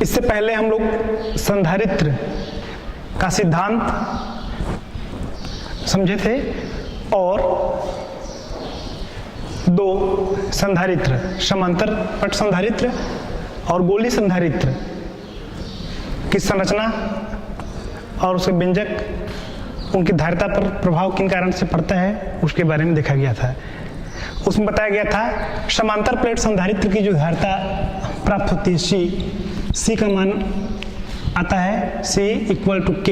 इससे पहले हम लोग संधारित्र का सिद्धांत समझे थे और दो संधारित्र, समांतर पट संधारित्र और गोली संधारित्र की संरचना और उसके व्यंजक, उनकी धारिता पर प्रभाव किन कारण से पड़ता है उसके बारे में देखा गया था। उसमें बताया गया था समांतर प्लेट संधारित्र की जो धारिता प्राप्त होती है सी का मान आता है C equal to K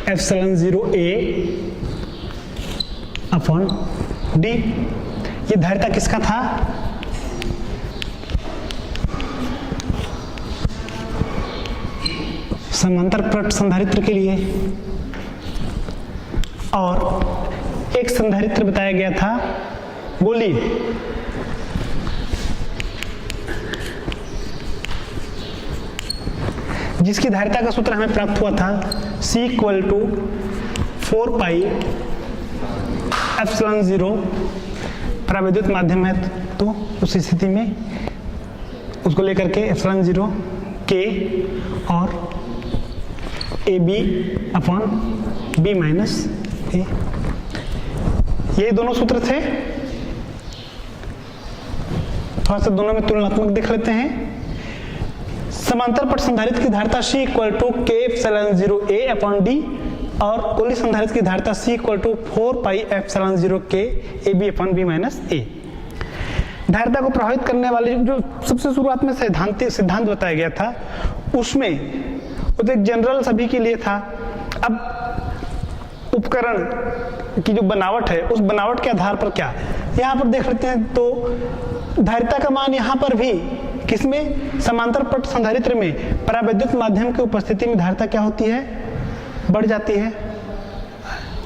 epsilon 0 A upon D। ये धारिता किसका था? समांतर प्लेट संधारित्र के लिए। और एक संधारित्र बताया गया था गोली, जिसकी धारिता का सूत्र हमें प्राप्त हुआ था C equal to 4 pi epsilon 0। परावैद्युत माध्यम है तो उस स्थिति में उसको लेकर के एप्सिलॉन 0 K और AB upon B minus A, ये दोनों सूत्र थे। थोड़ा सा दोनों में तुलनात्मक देख लेते हैं। समांतर पट संधारित्र की धारिता C equal to K epsilon 0 A upon D और गोली संधारित्र की धारिता C equal to 4 pi epsilon 0 K AB upon B minus A। धारिता को प्रभावित करने वाले जो सबसे शुरुआत में सिद्धांत बताया गया था उसमें वो तो एक जनरल सभी के लिए था। अब उपकरण की जो बनावट है उस बनावट के आधार पर क्या यहाँ पर देख लेते हैं, तो धारिता का मान यहाँ पर भी किसमें, समांतर पट संधारित्र में परावैद्युत माध्यम की उपस्थिति में धारिता क्या होती है, बढ़ जाती है।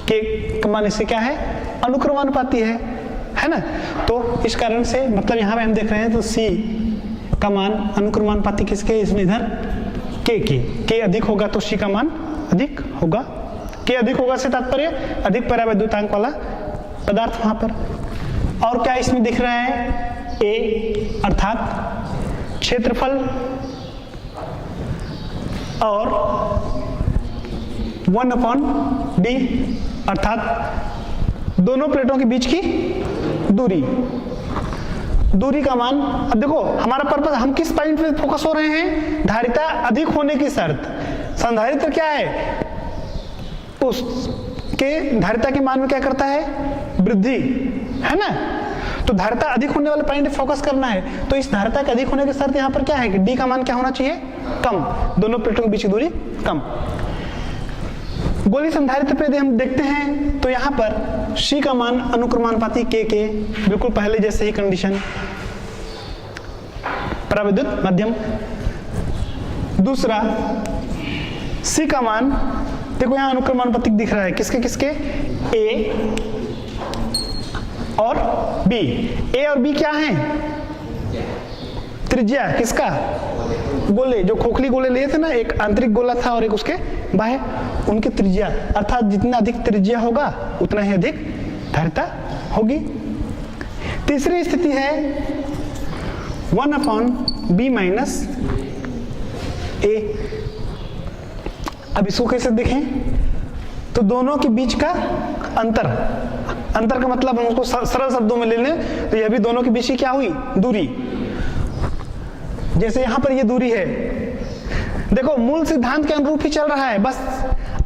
के का मान इससे क्या है, अनुक्रमानुपाती है ना। तो इस कारण से मतलब यहाँ पे हम देख रहे हैं तो C का मान अनुक्रमानुपाती किसके, इसमें इधर K अधिक होगा तो C का मान अधिक होगा। K अधिक होगा से तात्पर्य अधिक परावैद्युतांक वाला पदार्थ वहां पर। और क्या इसमें दिख रहा है, A अर्थात क्षेत्रफल और 1/d अर्थात दोनों प्लेटों के बीच की दूरी का मान। अब देखो हमारा पर्पस, हम किस पॉइंट पे फोकस हो रहे हैं, धारिता अधिक होने की शर्त। संधारित्र क्या है, उसके धारिता के मान में क्या करता है, वृद्धि, है ना। तो धारिता अधिक होने वाले पॉइंट पे फोकस करना है। तो इस धारिता के अधिक होने की शर्त यहाँ पर क्या है कि D का मान क्या होना चाहिए, कम, दोनों प्लेटों के बीच की दूरी कम। गोली संधारित्र पे हम देखते हैं तो यहाँ पर C का मान अनुक्रमानुपाती K के बिल्कुल पहले जैसे ही कंडीशन, परावैद्युत माध्यम। दूसरा C का मान देखो यहाँ अनुक्रमानुपातिक दिख रहा है, किसके किसके, A और B। A और B क्या है, त्रिज्या किसका, गोले, जो खोखली गोले लिए थे ना, एक आंतरिक गोला था और एक उसके बाह्य, उनकी त्रिज्या, अर्थात जितना अधिक त्रिज्या होगा उतना ही अधिक धारिता होगी। तीसरी स्थिति है 1/b माइनस A। अब इसको कैसे देखें, तो दोनों के बीच का अंतर का मतलब हम उसको सरल शब्दों में ले लें तो यह भी दोनों के बीच की क्या हुई, दूरी। जैसे यहां पर ये दूरी है, देखो मूल सिद्धांत के अनुरूप ही चल रहा है, बस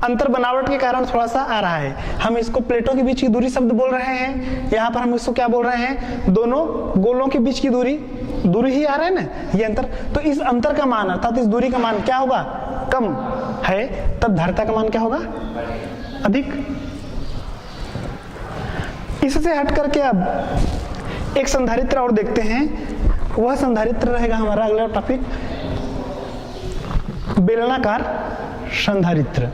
अंतर बनावट के कारण थोड़ा सा आ रहा है। हम इसको प्लेटों के बीच की दूरी शब्द बोल रहे हैं, यहाँ पर हम इसको क्या बोल रहे हैं, दोनों गोलों के बीच की दूरी ही आ रहा है ना, ये अंतर। तो इस अंतर का मान अर्थात इस दूरी का मान क्या होगा, कम है, तब धारिता का मान क्या होगा, अधिक। इससे हट करके अब एक संधारित्र और देखते हैं, वह संधारित्र रहेगा हमारा अगला टॉपिक, बेलनाकार संधारित्र।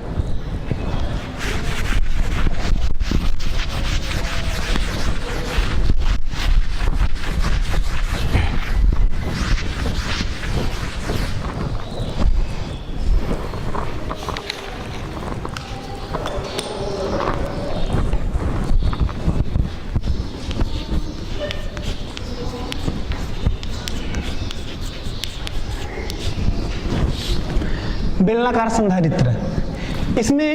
बेलनाकार संधारित्र, इसमें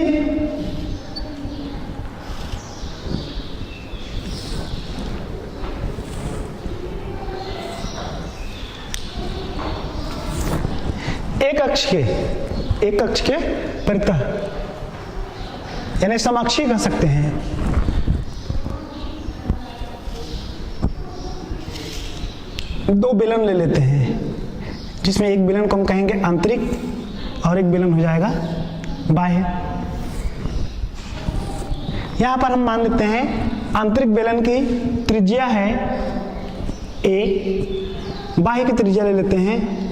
एक अक्ष के परितः यानी समअक्षीय कह सकते हैं, दो बेलन ले लेते हैं, जिसमें एक बेलन को हम कहेंगे आंतरिक और एक बेलन हो जाएगा बाह्य। यहां पर हम मान लेते हैं आंतरिक बेलन की त्रिज्या है a, बाह्य की त्रिज्या ले लेते हैं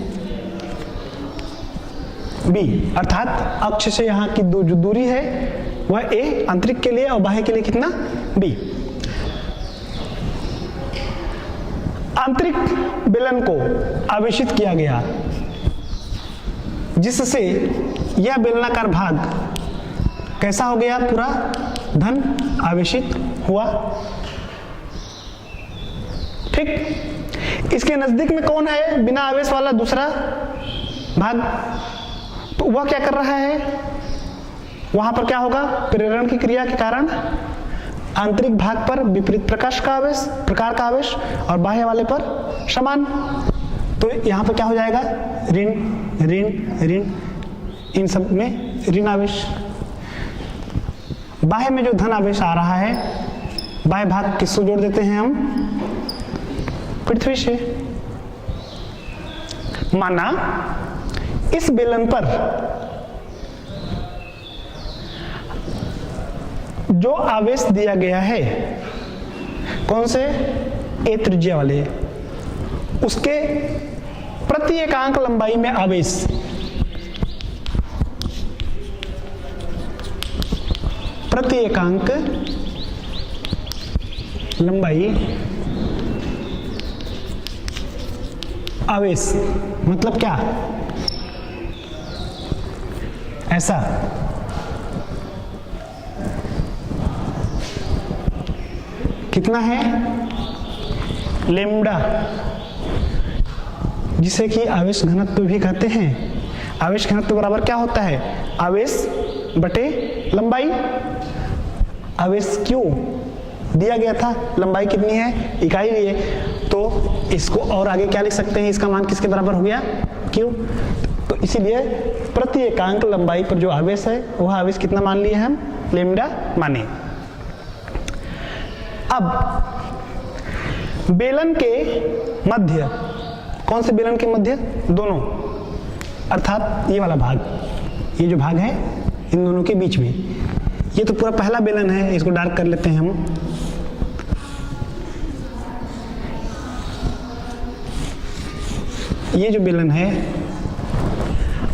b, अर्थात अक्ष से यहाँ की जो दूरी है वह a आंतरिक के लिए और बाह्य के लिए कितना b। आंतरिक बेलन को आवेशित किया गया, जिससे यह बेलनाकार भाग कैसा हो गया, पूरा धन आवेशित हुआ। ठीक, इसके नजदीक में कौन है बिना आवेश वाला दूसरा भाग, तो वह क्या कर रहा है, वहां पर क्या होगा, प्रेरण की क्रिया के कारण आंतरिक भाग पर विपरीत प्रकार का आवेश और बाह्य वाले पर समान। तो यहां पर क्या हो जाएगा, ऋण ऋण ऋण, इन सब में ऋण आवेश। बाह्य में जो धन आवेश आ रहा है, बाह्य भाग किससे जोड़ देते हैं हम, पृथ्वी से। माना इस बेलन पर जो आवेश दिया गया है, कौन से, ए त्रिज्या वाले, उसके प्रति एकांक लंबाई में आवेश प्रति एकांक लंबाई आवेश मतलब क्या, ऐसा कितना है, लेम्डा, जिसे कि आवेश घनत्व भी कहते हैं। आवेश घनत्व बराबर क्या होता है, आवेश बटे लंबाई। आवेश क्यों दिया गया था, लंबाई कितनी है, इकाई लिए, तो इसको और आगे क्या लिख सकते हैं, इसका मान किसके बराबर हो गया, क्यों। तो इसीलिए प्रति एकांक लंबाई पर जो आवेश है वह आवेश कितना मान लिए हम, लेम्डा माने। अब बेलन के मध्य, कौन से बेलन के मध्य, दोनों, अर्थात ये वाला भाग, ये जो भाग है इन दोनों के बीच में, ये तो पूरा पहला बेलन है, इसको डार्क कर लेते हैं हम। ये जो बेलन है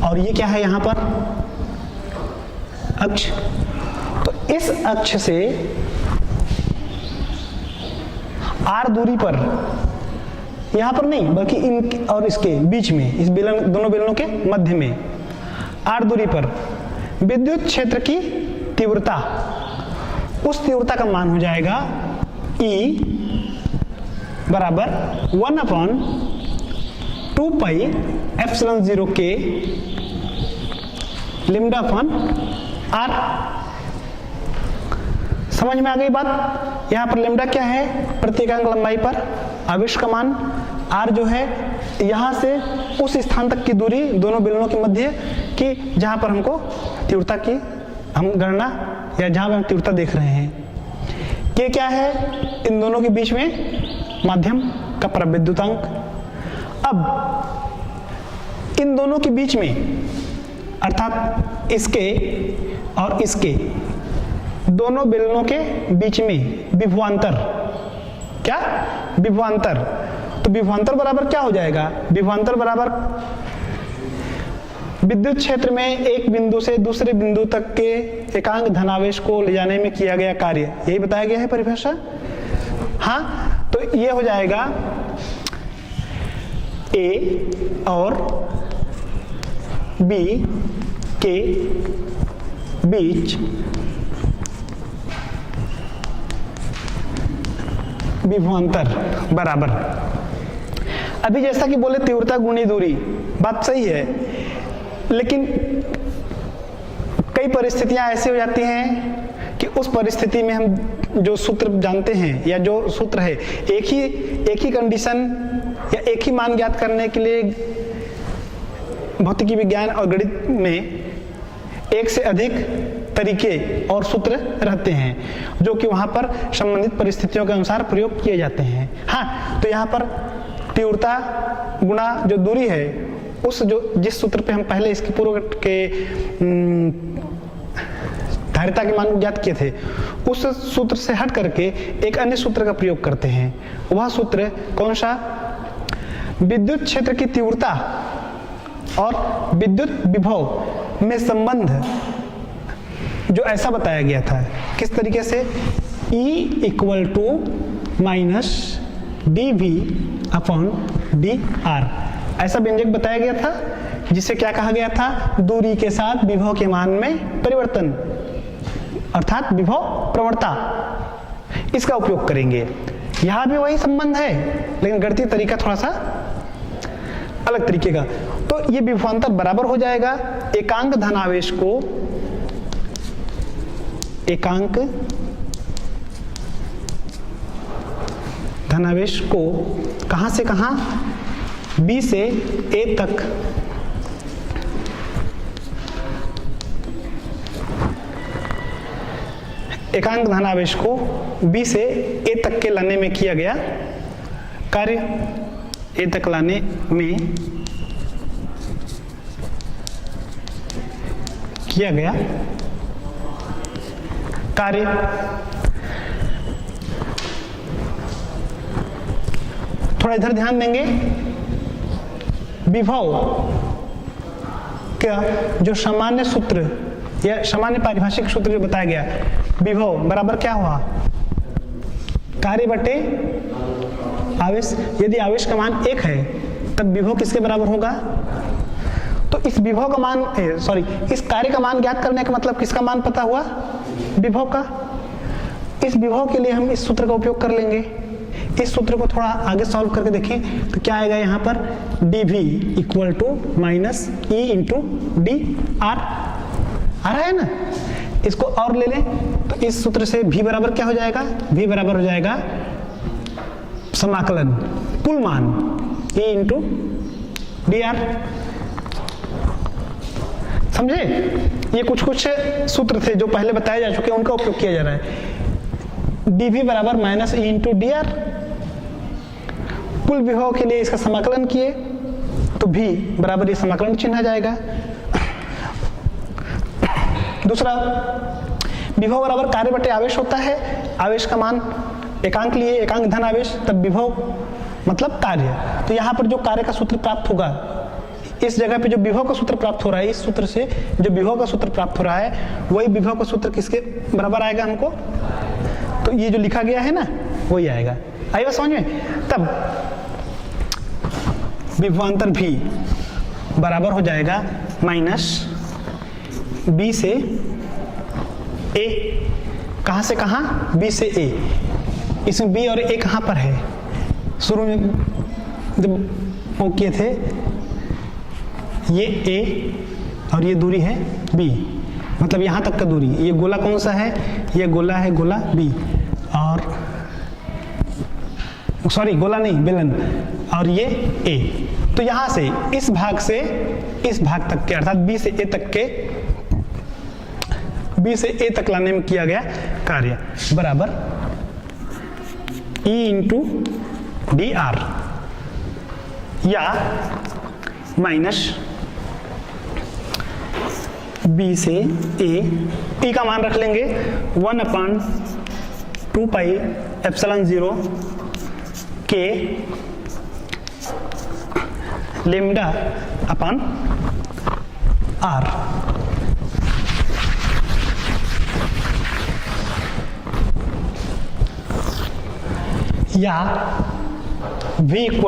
और ये क्या है यहां पर, अक्ष। तो इस अक्ष से r दूरी पर, यहां पर नहीं बल्कि इन और इसके बीच में, इस बेलन, दोनों बेलनों के मध्य में r दूरी पर विद्युत क्षेत्र की तीव्रता, उस तीव्रता का मान हो जाएगा E बराबर 1/2 पाई epsilon 0 k lambda upon r। समझ में आ गई बात। यहाँ पर लैम्डा क्या है, प्रति एकांक लंबाई पर आवेश का मान, r जो है यहाँ से उस स्थान तक की दूरी दोनों बेलनों के मध्य की, जहाँ पर हमको तीव्रता की हम गणना या जहाँ पर हम तीव्रता देख रहे हैं। k क्या है, इन दोनों के बीच में माध्यम का प्रविद्युतांक। अब इन दोनों के बीच में, अर्थात इसके और इसके दोनों बेलनों के बीच में विभवांतर, क्या, विभवांतर। तो विभवांतर बराबर क्या हो जाएगा, विभवांतर बराबर विद्युत क्षेत्र में एक बिंदु से दूसरे बिंदु तक के एकांक धनावेश को ले जाने में किया गया कार्य, यही बताया गया है परिभाषा। हाँ, तो ये हो जाएगा A और B के बीच विभवांतर बराबर, अभी जैसा कि बोले तीव्रता गुणी दूरी, बात सही है, लेकिन कई परिस्थितियां ऐसी हो जाती हैं कि उस परिस्थिति में हम जो सूत्र जानते हैं या जो सूत्र है एक ही कंडीशन या एक ही मान ज्ञात करने के लिए भौतिकी विज्ञान और गणित में एक से अधिक तरीके और सूत्र रहते हैं जो कि वहां पर संबंधित परिस्थितियों के अनुसार प्रयोग किए जाते हैं। हाँ, तो यहाँ पर तीव्रता गुणा जो दूरी है उस जिस सूत्र पे हम पहले इसके पूर्व के धारिता के मान को ज्ञात किए थे उस सूत्र से हट करके एक अन्य सूत्र का प्रयोग करते हैं। वह सूत्र कौन सा? विद्युत क्षेत्र की तीव्रता और विद्युत विभव में संबंध जो ऐसा बताया गया था। किस तरीके से? E = -dV/dr ऐसा व्यंजक बताया गया था जिसे क्या कहा गया था? दूरी के साथ विभव के मान में परिवर्तन अर्थात विभव प्रवणता, इसका उपयोग करेंगे। यहां भी वही संबंध है लेकिन गणितीय तरीका थोड़ा सा अलग तरीके का। तो ये विभवांतर बराबर हो जाएगा एकांक धनावेश को कहां से कहां? B से A तक एकांक धनावेश को B से A तक के लाने में किया गया कार्य, A तक लाने में किया गया कार्य। थोड़ा इधर ध्यान देंगे। विभव का जो सामान्य सूत्र या सामान्य पारिभाषिक सूत्र जो बताया गया, विभव बराबर क्या हुआ? कार्य बटे आवेश। यदि आवेश का मान 1 है तब विभव किसके बराबर होगा? तो इस विभव का मान इस कार्य का मान ज्ञात करने का मतलब किसका मान पता हुआ? विभव का। इस विभव के लिए हम इस सूत्र का उपयोग कर लेंगे। इस सूत्र को थोड़ा आगे सॉल्व करके देखें तो क्या आएगा यहाँ पर? dV = E/dr आ रहा है ना। इसको और ले लें तो इस सूत्र से V बराबर क्या हो जाएगा? V बराबर हो जाएगा समाकलन कुल मान E/dr। समझे? ये कुछ सूत्र थे जो पहले बताए जा चुके हैं, उनका उपयोग किया जा रहा है। dV बराबर -E/dr। कुल विभव के लिए इसका समाकलन किए तो V बराबर ये समाकलन चिन्ह आ जाएगा। दूसरा, विभव बराबर कार्य बटे आवेश होता है। आवेश का मान एकांक लिए, एकांक धन आवेश, तब विभव मतलब कार्य। तो यहाँ पर जो कार्य का सूत्र प्राप्त होगा, इस जगह पे जो विभव का सूत्र प्राप्त हो रहा है, इस सूत्र से जो विभव का सूत्र प्राप्त हो रहा है वही विभव का सूत्र किसके बराबर आएगा हमको? तो ये जो लिखा गया है ना वही आएगा। आइए समझ में। तब विभवांतर भी बराबर हो जाएगा -B से A। कहां से कहां? B से A। इसमें B और A कहां पर है? शुरू में जब वो किए थे ये A और ये दूरी है B, मतलब यहां तक का दूरी। ये गोला कौन सा है? ये गोला है, गोला B। और गोला नहीं, बेलन। और ये A। तो यहां से इस भाग से इस भाग तक के अर्थात B से A तक लाने में किया गया कार्य बराबर E/dr या -B से A। E का मान रख लेंगे 1/2πε0 K λ/r। या V =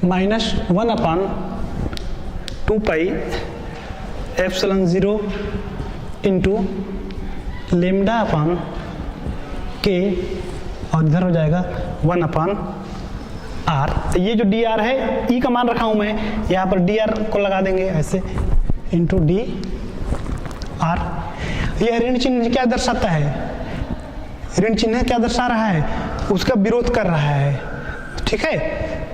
-1/2πε0 λ/K और इधर हो जाएगा 1/r। ये जो dr है, E का मान रखा हूं मैं, यहाँ पर dr को लगा देंगे ऐसे इंटू डी आर। यह ऋण चिन्ह क्या दर्शाता है? ऋण चिन्ह क्या दर्शा रहा है? उसका विरोध कर रहा है, ठीक है,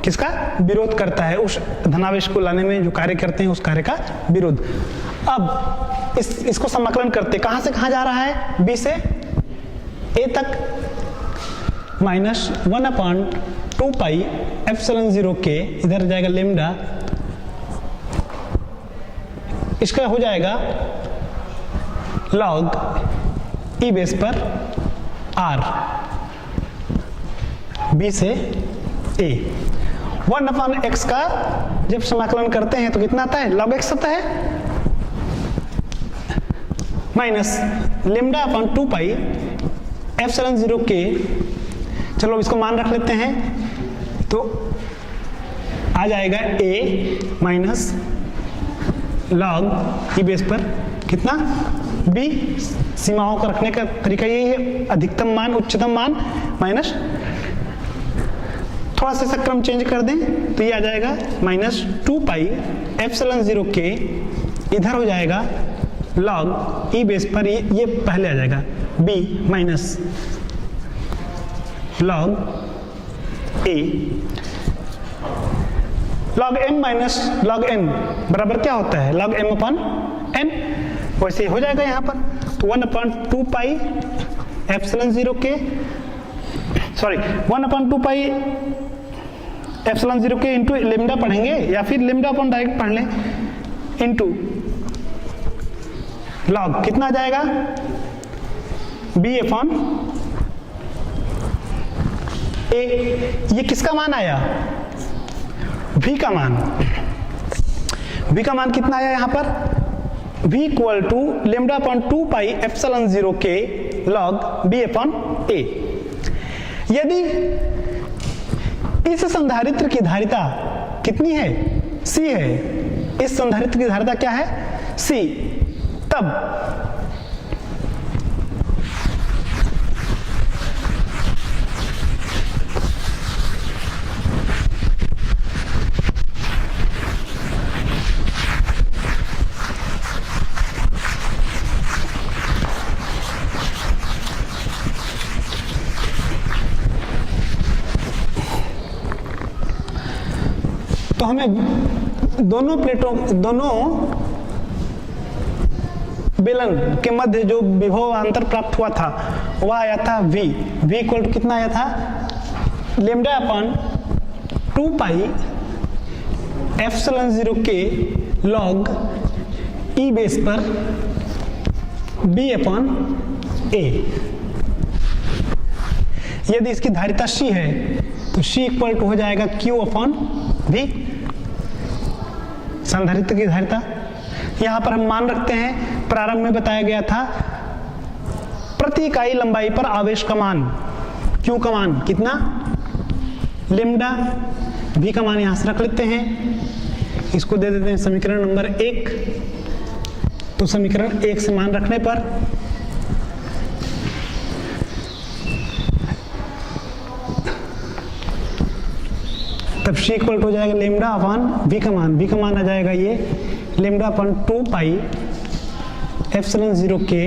किसका विरोध करता है? उस धनावेश को लाने में जो कार्य करते हैं उस कार्य का विरोध। अब इसको समाकलन करते, कहां से कहां जा रहा है? बी से ए तक, माइनस 1/2 पाई एप्सिलॉन 0 के, इधर जाएगा लेमडा, इसका हो जाएगा लॉग ई बेस पर आर, बी से ए। 1/x का जब समाकलन करते हैं तो कितना आता है? log x आता है, minus lambda upon 2 pi epsilon 0 के। चलो इसको मान रख लेते हैं, तो आ जाएगा a minus log E base पर कितना? b। सीमाओं को रखने का तरीका यही है, अधिकतम मान उच्चतम मान माइनस, थोड़ा सा क्रम चेंज कर दें तो ये आ जाएगा माइनस 2 पाई एप्सिलॉन 0 के, इधर हो जाएगा लॉग ई बेस पर, ये पहले आ जाएगा b minus log a. Log m minus log n बराबर क्या होता है? Log m upon n। वैसे ही हो जाएगा यहाँ पर, तो 1/2 पाई एप्सिलॉन 0 के, सॉरी 1/2 पाई एप्सिलॉन 0 के इंटू लेमडा पढ़ेंगे, या फिर लेमडा अपॉन डायरेक्ट पढ़ लें, इंटू लॉग कितना आ जाएगा? b upon a। ये किसका मान आया? v का मान। v का मान कितना आया यहाँ पर? v equal to lambda upon 2 pi epsilon 0 K log b upon a। यदि इस संधारित्र की धारिता कितनी है? c है। इस संधारित्र की धारिता क्या है? c। तब तो हमें दोनों प्लेटों, दोनों बेलन के मध्य जो विभव अंतर प्राप्त हुआ था वह आया था v। v इक्वल टू कितना आया था? Lambda upon 2 pi epsilon 0 K log ई बेस पर b अपॉन a। यदि इसकी धारिता c है तो c इक्वल टू हो जाएगा q अपॉन v, संधारित्र की धारिता। यहां पर हम मान रखते हैं, प्रारंभ में बताया गया था प्रति इकाई लंबाई पर आवेश का मान, q का मान कितना? लेमडा। v का मान यहां से रख लेते हैं, इसको दे देते हैं समीकरण नंबर 1। तो समीकरण 1 से मान रखने पर तब c इक्वल हो जाएगा लेमडा अपॉन v का मान। v का मान आ जाएगा ये lambda upon 2 pi epsilon 0 K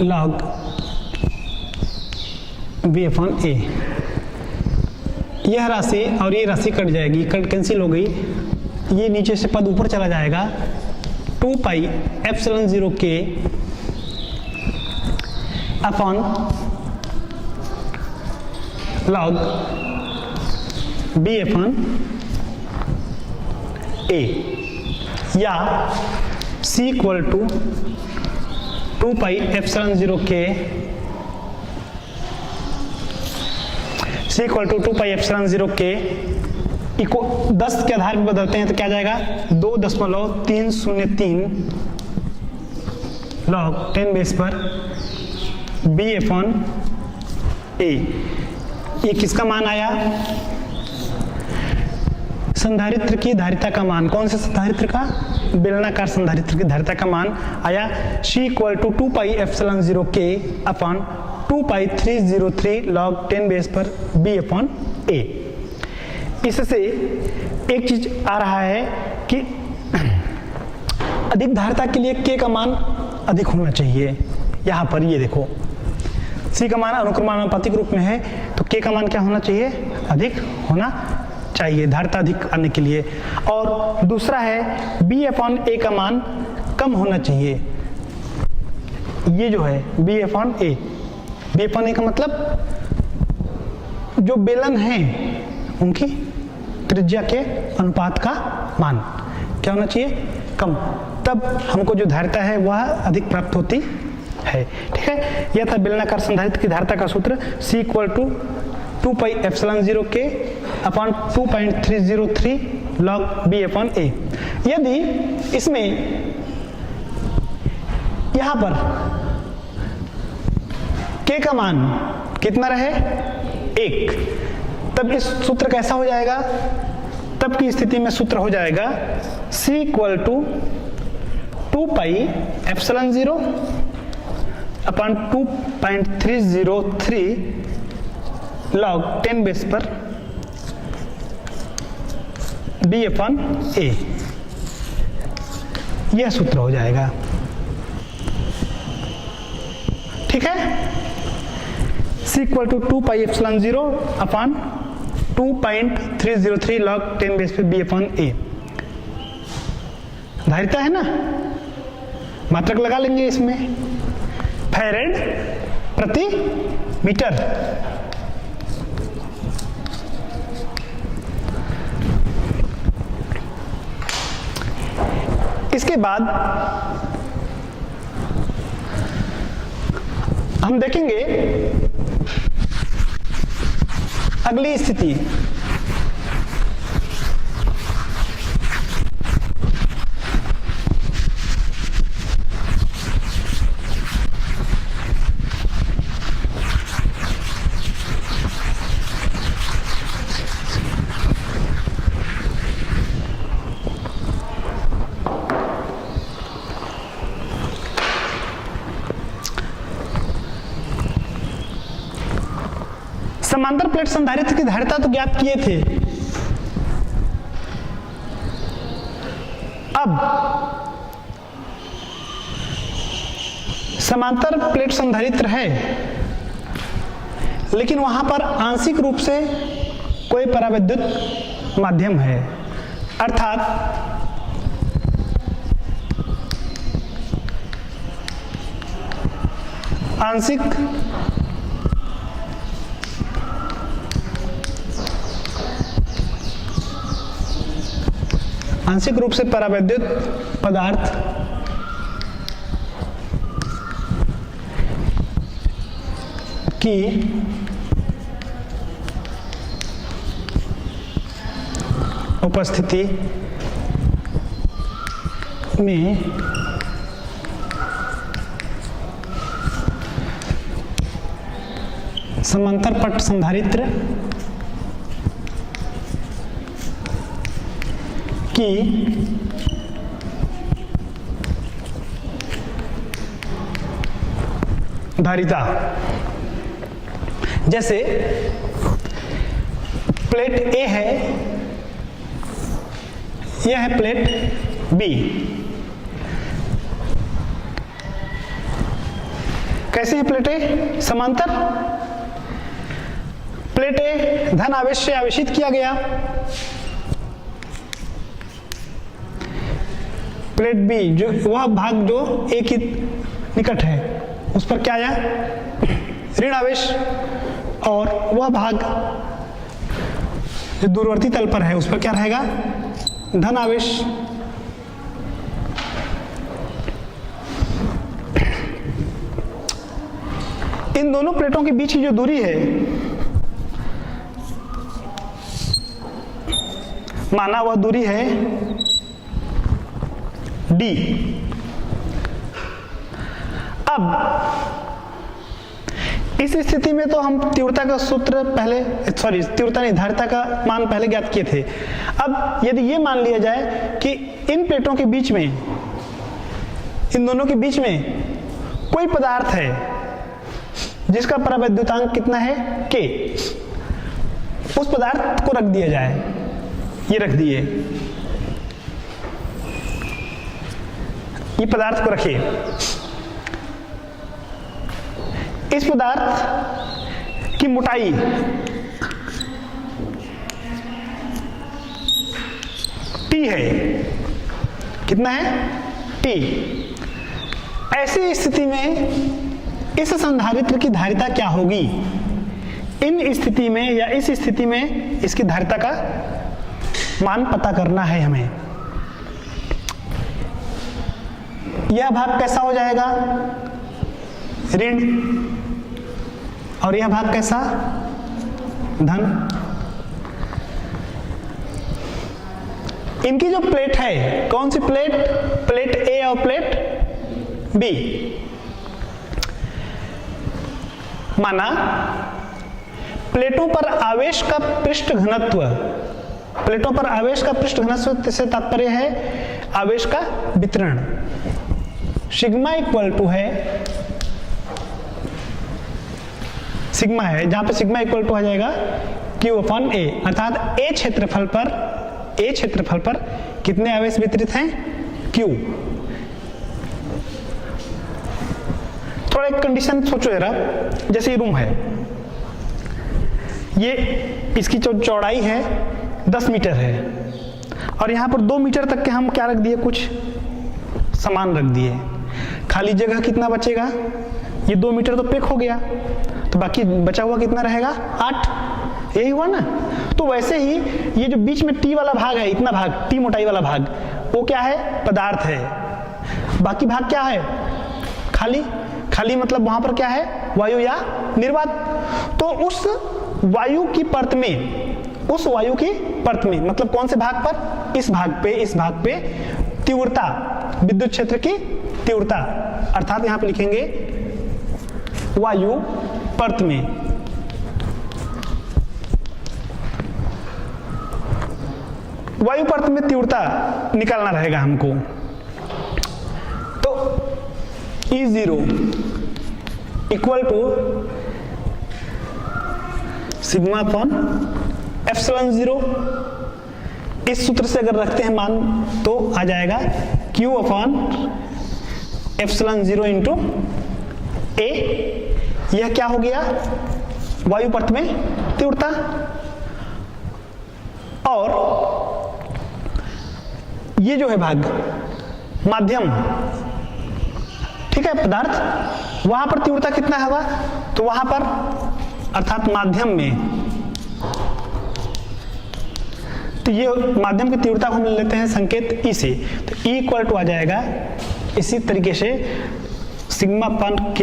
log v upon a। यह राशि और ये राशि कट जाएगी, कट कैंसिल हो गई, ये नीचे से पद ऊपर चला जाएगा। 2 पाई एप्सिलॉन 0 के upon log b upon a, या c equal to 2 pi epsilon 0 के, c equal to 2 pi epsilon 0 के इको 10 के आधार पर बदलते हैं तो क्या जाएगा? 2.303 लॉग 10 बेस पर b अपॉन a। ये किसका मान आया? संधारित्र की धारिता का मान। कौन से संधारित्र का? बेलनाकार संधारित्र की धारिता का मान आया c equal to 2 pi epsilon 0 के अपॉन 2 पाई 303 लॉग 10 बेस पर b अपॉन a। इससे एक चीज आ रहा है कि अधिक धारिता के लिए K का मान अधिक होना चाहिए। यहाँ पर ये देखो C का मान अनुक्रमानुपातिक रूप में है तो K का मान क्या होना चाहिए, अधिक होना चाहिए धारिता अधिक आने के लिए। और दूसरा है B/A का मान कम होना चाहिए। ये जो है B/A, B/A का मतलब जो बेलन है उनकी त्रिज्या के अनुपात का मान क्या होना चाहिए, कम, तब हमको जो धारिता है वह अधिक प्राप्त होती है। ठीक है, यह था बेलनाकार संधारित्र की धारिता का सूत्र C = 2πε0K upon 2.303 log B/A। यदि इसमें यहां पर K का मान कितना रहे, 1, तब इस सूत्र कैसा हो जाएगा, तब की स्थिति में सूत्र हो जाएगा C = 2πε0 अपॉन 2.303 log 10⁻⁴ B/A। यह सूत्र हो जाएगा। ठीक है, C = 2πε0 अपॉन 2.303 log 10⁻⁴ B/A। धारिता है ना, मात्रक लगा लेंगे इसमें, फैरेड प्रति मीटर। इसके बाद हम देखेंगे अगली स्थिति। समांतर प्लेट संधारित्र की धारिता तो ज्ञात किए थे। अब समांतर प्लेट संधारित्र है लेकिन वहां पर आंशिक रूप से कोई परावैद्युत माध्यम है, अर्थात आंशिक रूप से परावैद्युत पदार्थ की उपस्थिति में समांतर पट संधारित्र की धारिता, जैसे प्लेट A है, यह है प्लेट B। कैसे है प्लेट A, समांतर। प्लेट A धन आवेश से आवेशित किया गया, प्लेट B जो वह भाग जो A की निकट है उस पर क्या आया, ऋण आवेश, और वह भाग जो दूरवर्ती तल पर है उस पर क्या रहेगा, धन आवेश। इन दोनों प्लेटों के बीच की जो दूरी है, माना वह दूरी है D। अब इस स्थिति में तो हम तीव्रता का सूत्र पहले, तीव्रता नहीं, धारिता का मान पहले ज्ञात किए थे। अब यदि ये मान लिया जाए कि इन प्लेटों के बीच में, इन दोनों के बीच में कोई पदार्थ है जिसका परावैद्युतांक कितना है, K, उस पदार्थ को रख दिया जाए, ये रख दिए। ये पदार्थ को रखिए, इस पदार्थ की मोटाई T है, कितना है? T। ऐसी स्थिति में इस संधारित्र की धारिता क्या होगी? इन स्थिति में या इस स्थिति में इसकी धारिता का मान पता करना है हमें। यह भाग कैसा हो जाएगा? ऋण, और यह भाग कैसा? धन। इनकी जो प्लेट है, कौन सी प्लेट? प्लेट ए और प्लेट बी। माना प्लेटों पर आवेश का पृष्ठ घनत्व, प्लेटों पर आवेश का पृष्ठ घनत्व से तात्पर्य है आवेश का वितरण। सिग्मा इक्वल टू है, सिग्मा है, जहां पे सिग्मा इक्वल टू आ जाएगा Q अपॉन A, अर्थात ए क्षेत्रफल पर कितने आवेश वितरित हैं? Q। थोड़ा एक कंडीशन सोचो जरा, जैसे ये रूम है, ये इसकी जो चौड़ाई है 10 मीटर है, और यहाँ पर 2 मीटर तक के हम क्या रख दिए? कुछ सामान रख दिए। खाली जगह कितना बचेगा? ये 2 मीटर तो पैक हो गया, तो बाकी बचा हुआ कितना रहेगा? 8। यही हुआ ना। तो वैसे ही ये जो बीच में T वाला भाग है, इतना भाग, T मोटाई वाला भाग, वो क्या है? पदार्थ है। बाकी भाग क्या है? खाली। खाली मतलब वहां पर क्या है? वायु या निर्वात। तो उस वायु की परत में, उस वायु की परत में, मतलब कौन से भाग पर? इस भाग पे तीव्रता, विद्युत क्षेत्र की तीव्रता, अर्थात यहां पे लिखेंगे वायु परत में। वायु परत में तीव्रता निकालना रहेगा हमको। तो E0 equal to sigma upon epsilon 0। इस सूत्र से अगर रखते हैं मान तो आ जाएगा Q upon epsilon 0 into A। यह क्या हो गया? वायु परत में तीव्रता। और ये जो है भाग माध्यम, ठीक है, पदार्थ, वहां पर तीव्रता कितना होगा? तो वहां पर अर्थात माध्यम में, तो ये माध्यम की तीव्रता को हम लेते हैं संकेत E से, तो E इक्वल टू आ जाएगा इसी तरीके से सिग्मा अपॉन K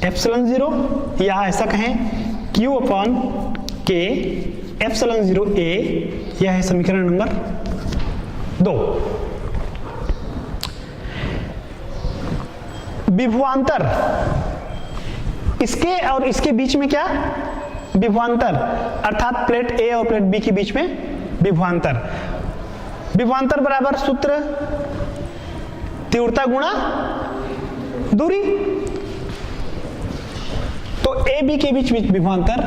एप्सिलॉन 0, या ऐसा कहें Q upon K epsilon 0 A। यह है समीकरण नंबर 2। विभवांतर, इसके और इसके बीच में क्या? विभवांतर, अर्थात प्लेट ए और प्लेट बी के बीच में विभवांतर। विभवांतर बराबर सूत्र तीव्रता गुणा दूरी। तो ए बी के बीच विभवांतर,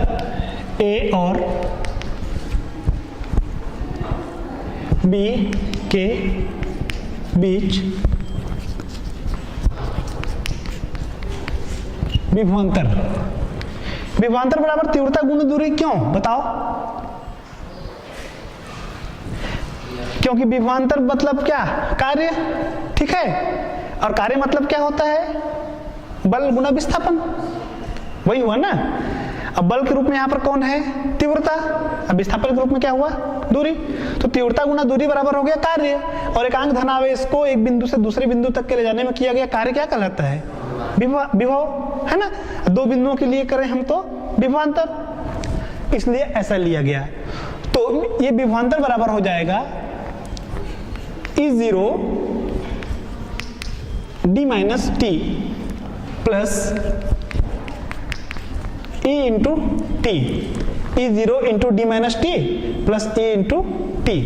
ए और बी के बीच विभवांतर। विभवांतर बराबर तीव्रता गुणा दूरी। क्यों बताओ? क्योंकि विभवांतर मतलब क्या? कार्य, ठीक है, और कार्य मतलब क्या होता है? बल गुणा विस्थापन, वही हुआ ना। अब बल के रूप में यहां पर कौन है? तीव्रता। अब विस्थापन के रूप में क्या हुआ? दूरी। तो तीव्रता गुणा दूरी बराबर हो गया कार्य, और एकांक धनावेश को एक बिंदु से दूसरे बिंदु तक के ले जाने में किया गया कार्य क्या कहलाता है? विभव, है ना। 2 बिंदुओं के लिए करें हम तो विभवांतर, इसलिए ऐसा लिया गया। तो ये विभवांतर बराबर हो जाएगा E0 d minus T plus E into T. E0 into D minus T plus E into T.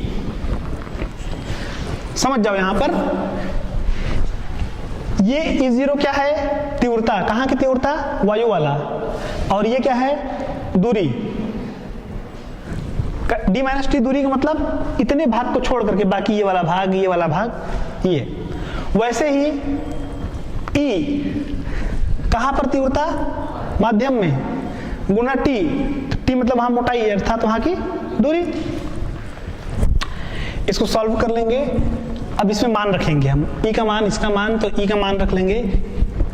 समझ जाओ यहां पर ये E0 क्या है? तीव्रता। कहां की तीव्रता? वायु वाला। और ये क्या है? दूरी। d माइनस टी दूरी का मतलब इतने भाग को छोड़ करके बाकी ये वाला भाग, ये वाला भाग, ये। वैसे ही E कहाँ पर तीव्रता, माध्यम में, गुना T, T मतलब वहां मोटाई है अर्थात वहां की दूरी। इसको सॉल्व कर लेंगे। अब इसमें मान रखेंगे हम, E का मान, इसका मान, तो E का मान रख लेंगे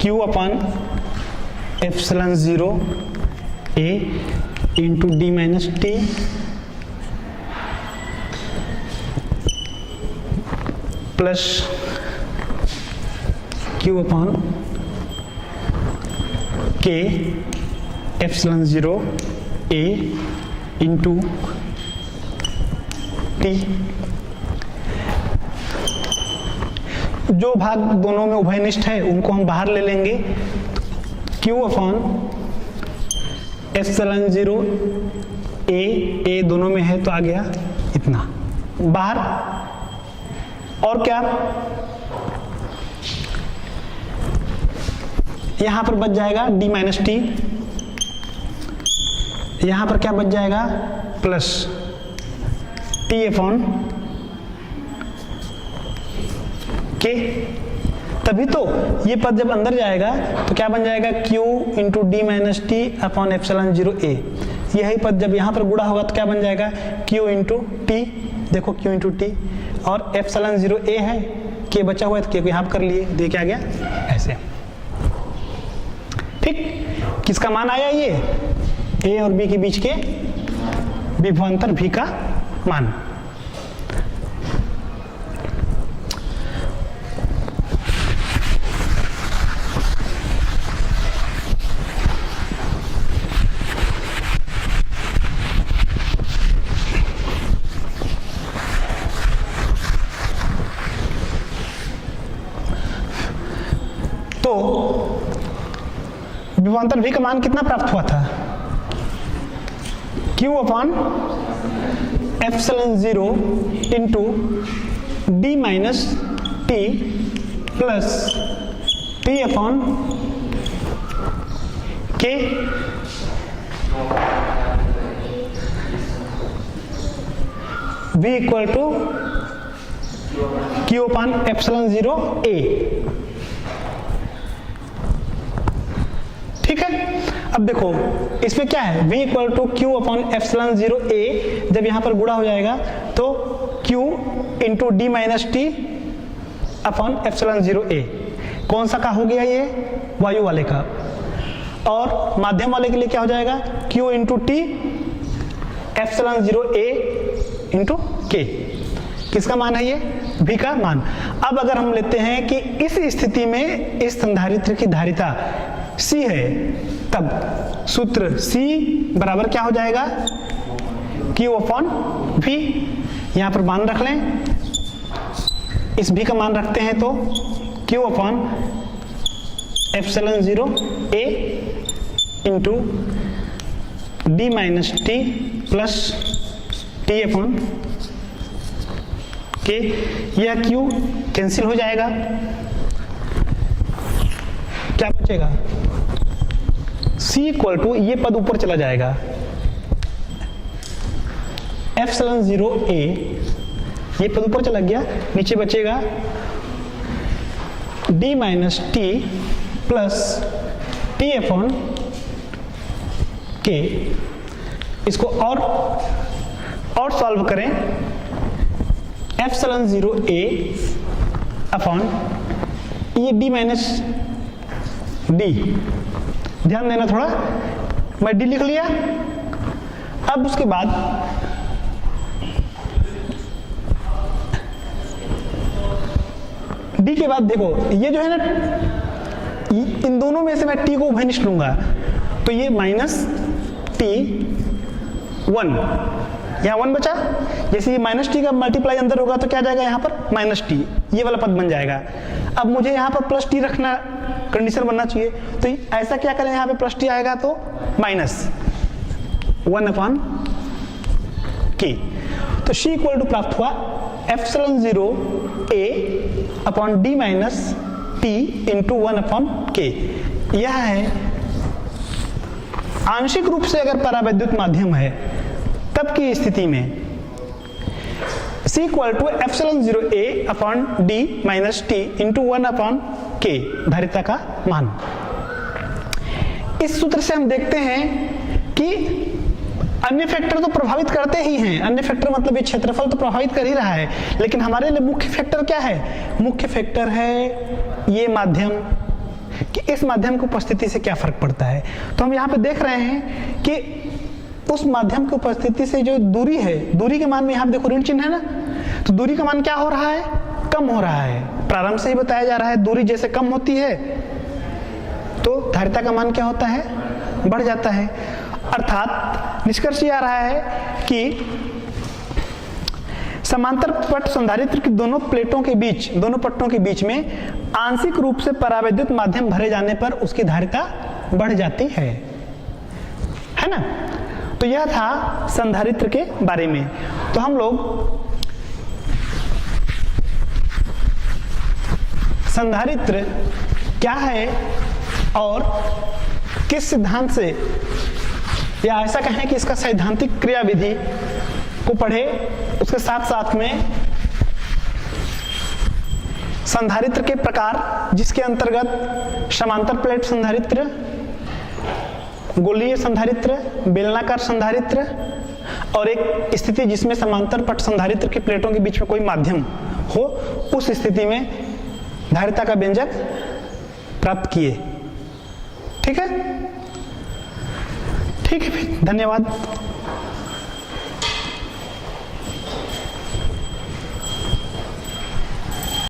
Q upon epsilon 0 A into D minus T plus Q upon K epsilon 0 A into T। जो भाग दोनों में उभयनिष्ठ है उनको हम बाहर ले लेंगे। Q अपॉन एप्सिलॉन 0 A दोनों में है तो आ गया इतना बाहर। और क्या, यहां पर बच जाएगा D माइनस T, यहां पर क्या बच जाएगा प्लस T अपॉन K। तभी तो ये पद जब अंदर जाएगा तो क्या बन जाएगा Q into D minus T upon epsilon 0 A। यही पद जब यहाँ पर गुणा होगा तो क्या बन जाएगा Q इंटू T, देखो Q इंटू T, और एप्सिलॉन 0 A है, K बचा हुआ है तो K को यहाँ पर कर लिए, दे क्या गया ऐसे। ठीक, किसका मान आया ये A और B के बीच के विभवांतर V का मान। तो विभवांतर V का मान कितना प्राप्त हुआ था, Q upon epsilon 0 into D minus T plus T upon K। V equal to Q upon epsilon 0 A। ठीक है, अब देखो इसमें क्या है, V equal to Q upon epsilon 0 A, जब यहां पर गुणा हो जाएगा तो Q into D minus T upon epsilon 0 A। कौन सा का हो गया ये, वायु वाले का, और माध्यम वाले के लिए क्या हो जाएगा Q into T epsilon 0 A into K। किसका मान है ये, V का मान। अब अगर हम लेते हैं कि इस स्थिति में इस संधारित्र की धारिता C है, तब सूत्र C बराबर क्या हो जाएगा Q अपॉन V। यहां पर मान रख लें, इस V का मान रखते हैं तो Q upon epsilon 0 A into D minus T plus T upon K। यह Q कैंसिल हो जाएगा, क्या बचेगा C इक्वल टू, ये पद ऊपर चला जाएगा, एप्सिलॉन 0 A, ये पद ऊपर चला गया, नीचे बचेगा D minus T plus T upon K। इसको और सॉल्व करें, एप्सिलॉन 0 A अपॉन ये D माइनस D, ध्यान देना थोड़ा, मैं D लिख लिया। अब उसके बाद D के बाद देखो ये जो है ना, इन दोनों में से मैं T को उभयनिष्ठ लूंगा तो ये माइनस T 1, यहाँ 1 बचा। जैसे ये माइनस T का मल्टीप्लाई अंदर होगा तो क्या जाएगा यहाँ पर माइनस T, ये वाला पद बन जाएगा। अब मुझे यहाँ पर प्लस T रखना, कंडीशन बनना चाहिए, तो ऐसा क्या करें, यहाँ पे प्लस T आएगा तो माइनस 1 अपॉन K। तो C इक्वल टू प्राप्त हुआ epsilon 0 A upon D minus T into 1 upon K। यह है आंशिक रूप से अगर परावैद्युत माध्यम है तब की स्थिति में C equal to epsilon 0 A upon D minus T into 1 upon K, धारिता का मान। इस सूत्र से हम देखते हैं कि अन्य फैक्टर तो प्रभावित करते ही हैं, अन्य फैक्टर मतलब ये क्षेत्रफल तो प्रभावित कर ही रहा है, लेकिन हमारे लिए मुख्य फैक्टर क्या है? मुख्य फैक्टर है ये माध्यम, कि इस माध्यम की उपस्थिति से क्या फर्क पड़ता है। तो हम यहाँ पे देख रहे हैं कि उस माध्यम की उपस्थिति से जो दूरी है, दूरी के मान में यहाँ देखो ऋण चिन्ह है ना, तो दूरी का मान क्या हो रहा है? कम हो रहा है। प्रारंभ से ही बताया जा रहा है दूरी जैसे कम होती है तो धारिता का मान क्या होता है? बढ़ जाता है। अर्थात निष्कर्ष ये आ रहा है कि समांतर पट संधारित्र की दोनों प्लेटों के बीच, दोनों पट्टों के बीच में आंशिक रूप से परावैद्युत माध्यम भरे जाने पर उसकी धारिता बढ़ जाती है ना। तो यह था संधारित्र के बारे में। तो हम लोग संधारित्र क्या है और किस सिद्धांत से, या ऐसा कहें कि इसका सैद्धांतिक क्रियाविधि को पढ़े, उसके साथ साथ में संधारित्र के प्रकार जिसके अंतर्गत समांतर प्लेट संधारित्र, गोलीय संधारित्र, बेलनाकार संधारित्र और एक स्थिति जिसमें समांतर पट संधारित्र की प्लेटों के बीच में कोई माध्यम हो, उस स्थिति में धारिता का व्यंजक प्राप्त किए। ठीक है, ठीक है, धन्यवाद।